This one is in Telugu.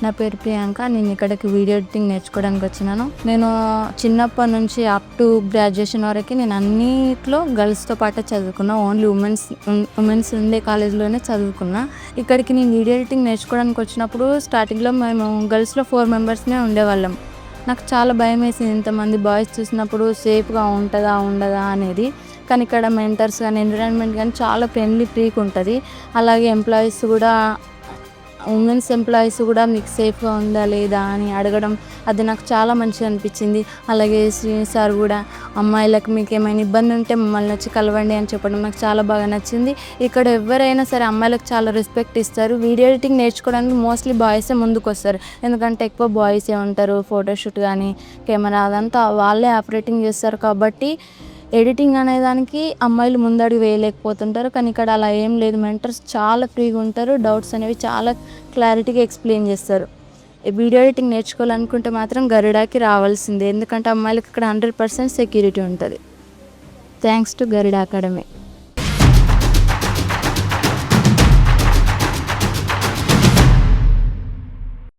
నా పేరు ప్రియాంక. నేను ఇక్కడికి వీడియో ఎడిటింగ్ నేర్చుకోవడానికి వచ్చినాను. నేను చిన్నప్పటి నుంచి అప్ టు గ్రాడ్యుయేషన్ వరకు నేను అన్నిట్లో గర్ల్స్తో పాటు చదువుకున్నా. ఓన్లీ ఉమెన్స్ ఉండే కాలేజ్లోనే చదువుకున్నా. ఇక్కడికి నేను వీడియో ఎడిటింగ్ నేర్చుకోవడానికి వచ్చినప్పుడు స్టార్టింగ్లో మేము గర్ల్స్లో 4 మెంబర్స్నే ఉండేవాళ్ళం. నాకు చాలా భయం వేసింది, ఇంతమంది బాయ్స్ చూసినప్పుడు సేఫ్గా ఉంటుందా ఉండదా అనేది. కానీ ఇక్కడ మెంటర్స్ కానీ ఎన్విరాన్మెంట్ కానీ చాలా ఫ్రీగా ఉంటుంది. అలాగే ఎంప్లాయీస్ కూడా, ఉమెన్స్ ఎంప్లాయీస్ కూడా మీకు సేఫ్గా ఉందా లేదా అని అడగడం, అది నాకు చాలా మంచిగా అనిపించింది. అలాగే సార్ కూడా అమ్మాయిలకు మీకు ఏమైనా ఇబ్బంది ఉంటే మమ్మల్ని వచ్చి కలవండి అని చెప్పడం నాకు చాలా బాగా నచ్చింది. ఇక్కడ ఎవరైనా సరే అమ్మాయిలకు చాలా రెస్పెక్ట్ ఇస్తారు. వీడియో ఎడిటింగ్ నేర్చుకోవడానికి మోస్ట్లీ బాయ్సే ముందుకు వస్తారు, ఎందుకంటే ఎక్కువ బాయ్సే ఉంటారు. ఫోటోషూట్ కానీ కెమెరా అదంతా వాళ్ళే ఆపరేటింగ్ చేస్తారు. కాబట్టి ఎడిటింగ్ అనేదానికి అమ్మాయిలు ముందడుగు వేయలేకపోతుంటారు. కానీ ఇక్కడ అలా ఏం లేదు, మెంటర్స్ చాలా ఫ్రీగా ఉంటారు. డౌట్స్ అనేవి చాలా క్లారిటీగా ఎక్స్ప్లెయిన్ చేస్తారు. వీడియో ఎడిటింగ్ నేర్చుకోవాలనుకుంటే మాత్రం గరుడాకి రావాల్సిందే, ఎందుకంటే అమ్మాయిలకు ఇక్కడ 100% సెక్యూరిటీ ఉంటుంది. Thanks to Garuda academy.